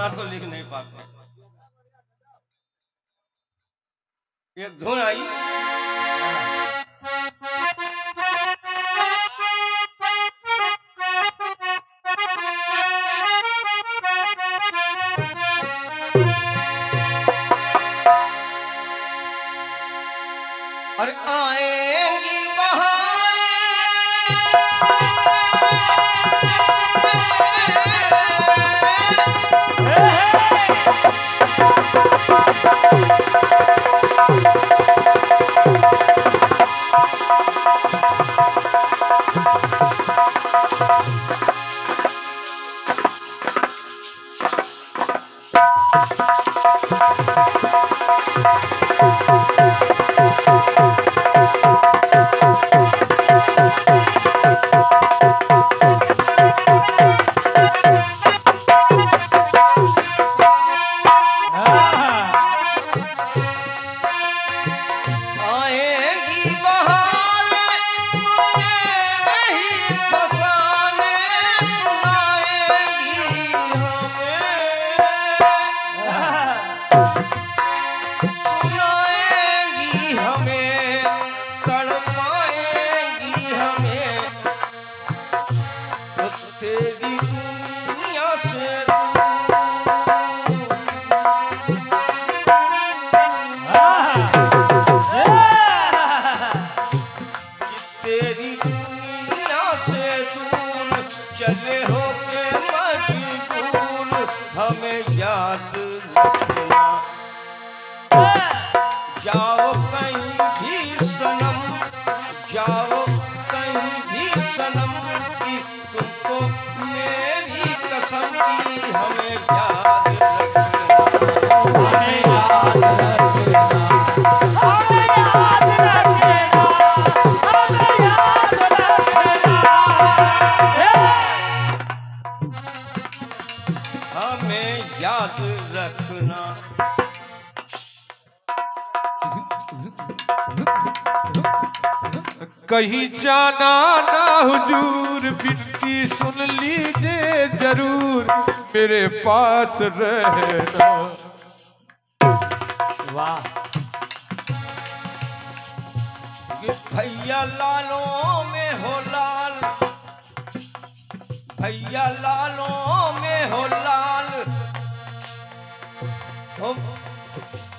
गाना तो लिख नहीं पाते। एक धुन आई, अरे आएंगी कहीं जाना ना हुजूर, विनती सुन लीजिए जरूर, मेरे पास रहना। वाह। भैया लालों में हो लाल, भैया लालों में हो लाल, हो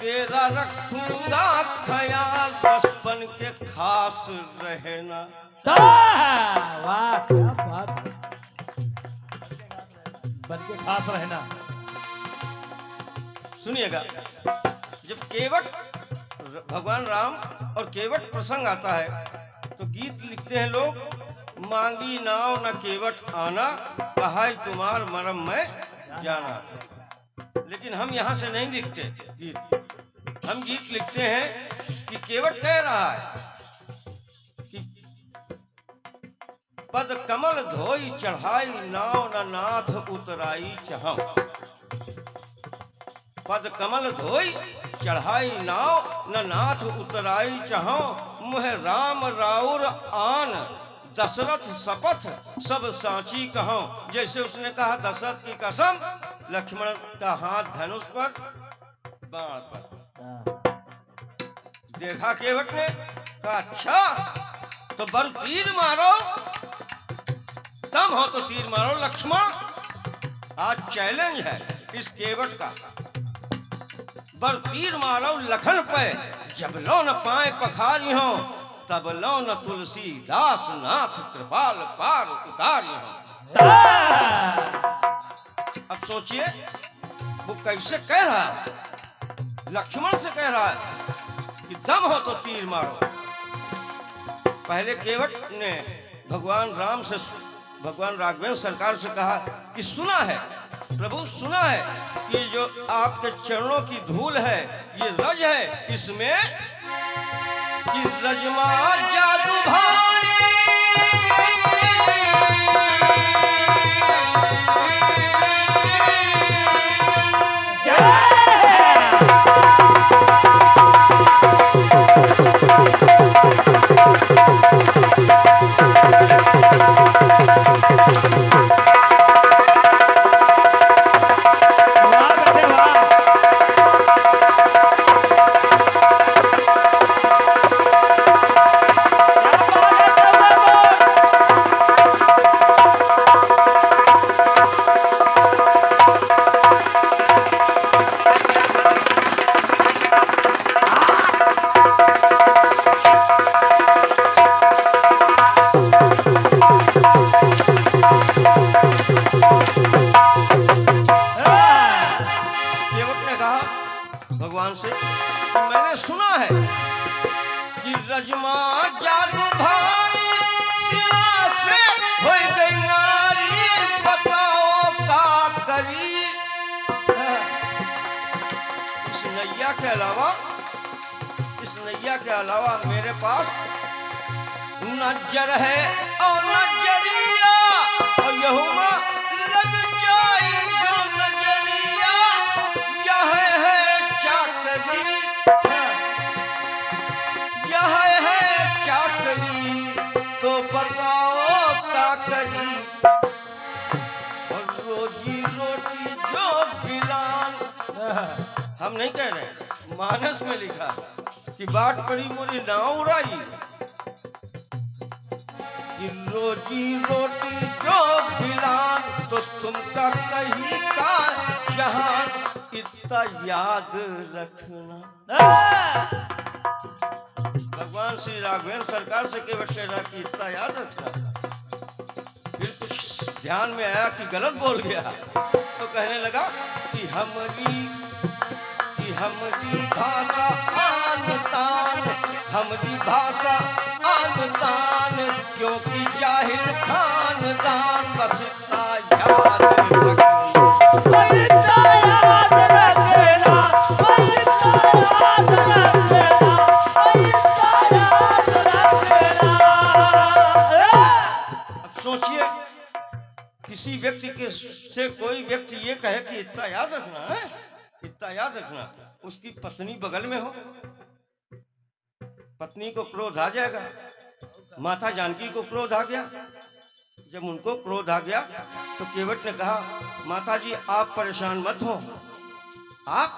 तेरा रखूंगा ख्याल, बचपन के खास रहना। वाह क्या बात, बन के खास रहना। सुनिएगा, जब केवट भगवान राम और केवट प्रसंग आता है तो गीत लिखते हैं लोग, मांगी नाव न केवट आना, कहा तुम्हार मरम में जाना। लेकिन हम यहाँ से नहीं लिखते गीत, हम गीत लिखते हैं कि केवट कह रहा है कि पद कमल धोई चढ़ाई, नाव न नाथ उतराई चहम। पद कमल धोई चढ़ाई, नाव न नाथ उतराई चहौ, मुह राम राउर आन, दशरथ शपथ सब सांची कहो। जैसे उसने कहा दशरथ की कसम, लक्ष्मण का हाथ धनुष पर, बाण पर। देखा केवट ने, कहा अच्छा तो बर तीर मारो, दम हो तो तीर मारो लक्ष्मण। आज चैलेंज है इस केवट का, बर तीर मारो लखन पे, जब लो न पाए पखारी हो, तब लो न तुलसी दास नाथ कृपाल पार उतारी हो। अब सोचिए वो कैसे कह रहा है, लक्ष्मण से कह रहा है कि दम हो तो तीर मारो। पहले केवट ने भगवान राम से, भगवान राघवेंद्र सरकार से कहा कि सुना है प्रभु, सुना है कि जो आपके चरणों की धूल है ये रज है, इसमें कि रजमा जादू भारी, कि रजमा जादू भारी सिरा से हो गई नारी, बताओ का करी। इस नैया के अलावा मेरे पास नजर है और नजरिया, और यहुमा लग जाई जो नजरिया, यह है चाकरी, यह है चाकरी, तो बताओ का करी। और रोजी रोटी जो गिलान, हम नहीं कह रहे, मानस में लिखा कि बाट पड़ी मोरी नाव उड़ाई, कि रोजी रोटी जो गिलान, तो तुमका कहीं का जहान, इतना याद रखना। भगवान श्री राघवेंद्र सरकार से केवट कह रहा कि इतना याद रखना। फिर कुछ ध्यान में आया कि गलत बोल गया, तो कहने लगा कि हमारी भाषा आन तान, हमारी भाषा आन तान, क्योंकि जाहिल खानदान, बस इतना याद रखना। अब सोचिए, किसी व्यक्ति के से कोई व्यक्ति ये कहे कि इतना याद रखना है, इतना याद रखना। उसकी पत्नी बगल में हो, पत्नी को क्रोध आ जाएगा। माता जानकी को क्रोध आ गया। जब उनको क्रोध आ गया तो केवट ने कहा, माता जी आप परेशान मत हो, आप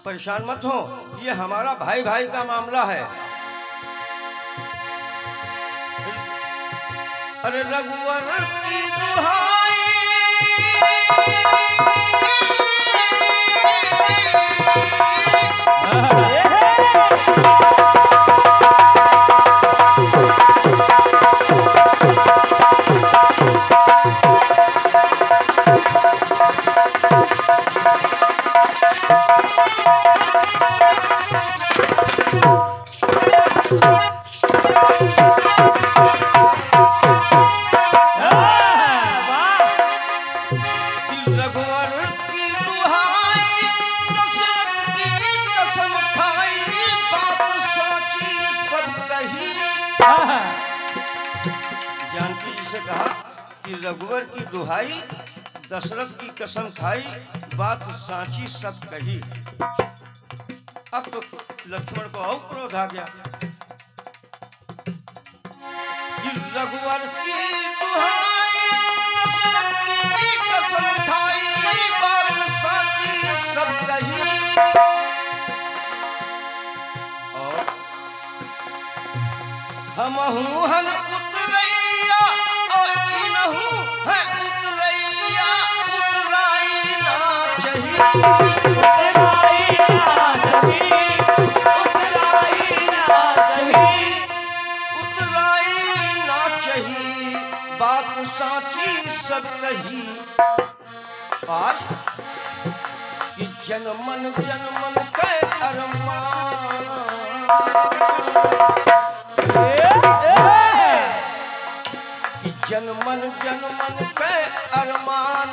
परेशान मत हो, ये हमारा भाई भाई का मामला है। अरे रघुवर की दुहाई, जानकी जी से कहा कि रघुवर की दुहाई, दशरथ की कसम खाई, बात साची सब कही। अब तो लक्ष्मण को और क्रोध आ गया कि रघुवर की दुहाई, दशरथ की कसम खाई, बात साची सब कही। और हमहू हन उतरैया, और इनहू है उतरैया, उतराई ना चाहिए, उतराई ना चाहिए, उतराई ना चाहिए, उतराई ना चाहिए, बात साची सब कही। आज कि जनमन के अरमान, जनमन के अरमान,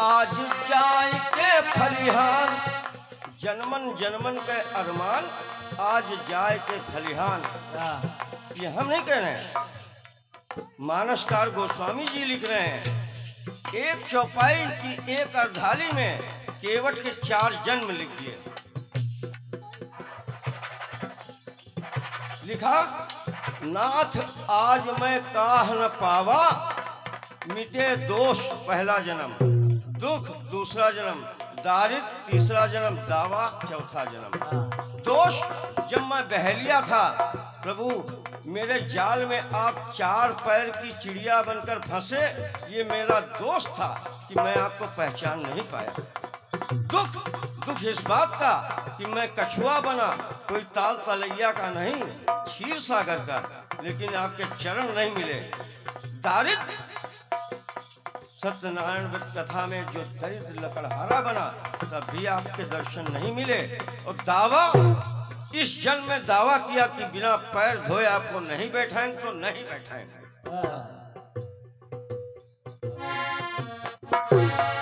आज जाए के फलिहान। जनमन के अरमान, आज जाए के फलिहान। ये हम नहीं कह रहे हैं, मानसकार गोस्वामी जी लिख रहे हैं। एक चौपाई की एक अर्धाली में केवट के 4 जन्म लिख दिए। लिखा, नाथ आज मैं काह न पावा, मिटे दोष पहला जन्म, दुख दूसरा जन्म, दारिद्र तीसरा जन्म, दावा चौथा जन्म। दोष, जब मैं बहेलिया था प्रभु, मेरे जाल में आप 4 पैर की चिड़िया बनकर फंसे, ये मेरा दोष था कि मैं आपको पहचान नहीं पाया। दुख इस बात का कि मैं कछुआ बना, कोई ताल तलैया का नहीं, क्षीर सागर का, लेकिन आपके चरण नहीं मिले। दारिद्र, सत्यनारायण व्रत कथा में जो दरिद्र लकड़हारा बना, तब भी आपके दर्शन नहीं मिले। और दावा, इस जन्म में दावा किया कि बिना पैर धोए आपको नहीं बैठाएंगे तो नहीं बैठाएंगे।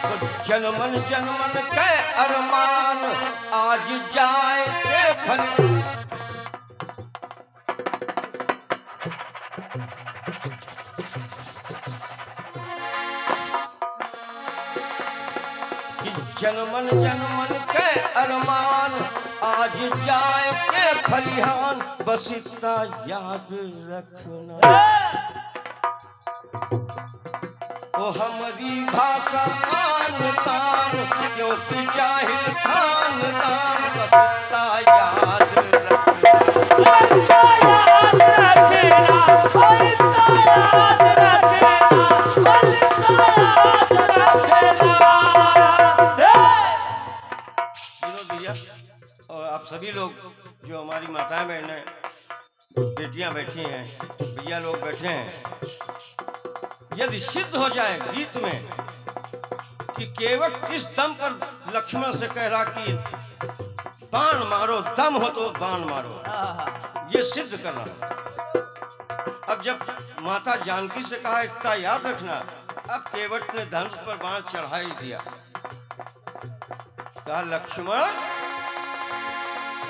तो जन्मन जन्मन के अरमान आज जाए के फल। जन्मन जन्मन के अरमान आज जाए के फलिहान, बस इतना याद रखना ओ हमारी भाषा आन तान, क्योंकि जाहिल खानदान, बस इतना याद और आप सभी लोग जो हमारी माताएं बहनें बेटियां बैठी हैं, भैया लोग बैठे हैं, यदि सिद्ध हो जाए गीत में कि केवल इस दम पर लक्ष्मण से कह रहा कि बाण मारो, दम हो तो बाण मारो, ये सिद्ध करना। अब जब माता जानकी से कहा इतना याद रखना, अब केवट ने धनुष पर बाण चढ़ा ही दिया। कहा लक्ष्मण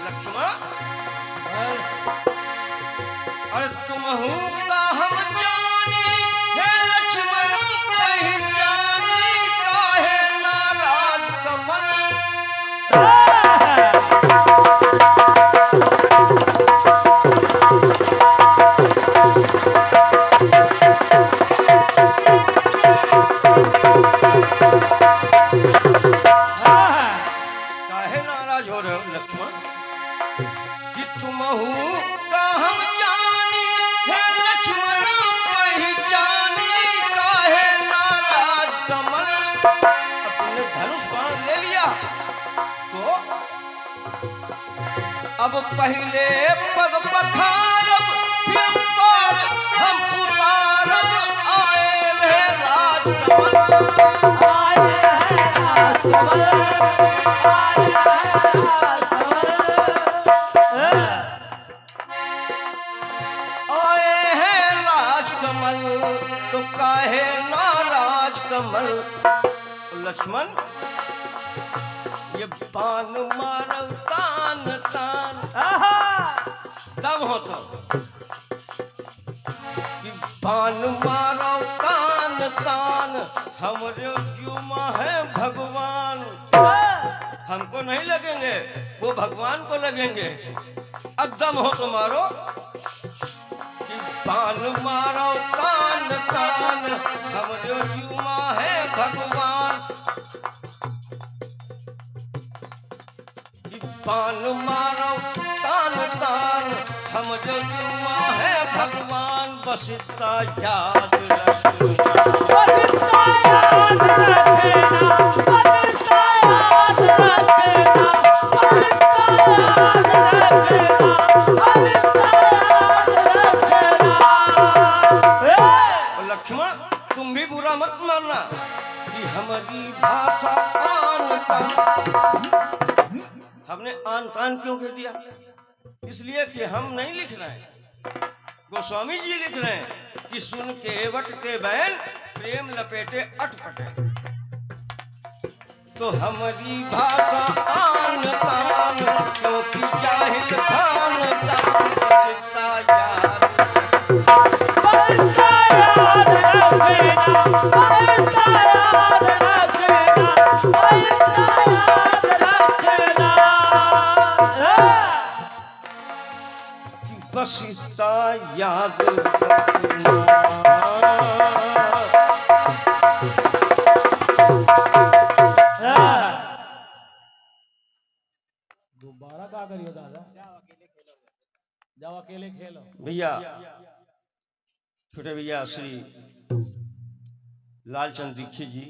लक्ष्मण, अरे तुम हूँ का हम जानी, हे लक्ष्मण पहचानी, काहे नाराज कमल। काहे नाराज हो रहे हो लक्ष्मण, कि तुम हूँ का हम जानी, हे लक्ष्मण पहचानी, काहे नाराज कमल। अपने धनुष बाण ले लिया तो अब पहले पग पखारब, फिर पार हम उतारब, आए रहे राजकमल। आए हैं राजकमल तो काहे नाराज कमल। लक्ष्मण ये बाण मारो तान तान, तब हो तो कि बाण मारो तान तान, हमरे जुमा है भगवान। हमको नहीं लगेंगे, वो भगवान को लगेंगे। अब दम हो तो मारो, कि बाण मारो तान तान, हमरे जुमा है भगवान। बाण मारो तान तान, हमरे जुमा है भगवान, बस इतना याद लक्ष्मण, तुम भी बुरा मत मानना कि हमारी भाषा आन तान। हमने आन तान क्यों कह दिया? इसलिए कि हम नहीं लिख रहे हैं, गोस्वामी जी लिख रहे हैं कि सुन के वट के बैन, प्रेम लपेटे अटपटे। तो हमारी भाषा आन तान, क्योंकि जाहिल खानदान, बचता याद बस इतना याद रखना। दोबारा क्या करियो दादा, जाओ अकेले खेलो। भैया छोटे भैया श्री लालचंद दीक्षित जी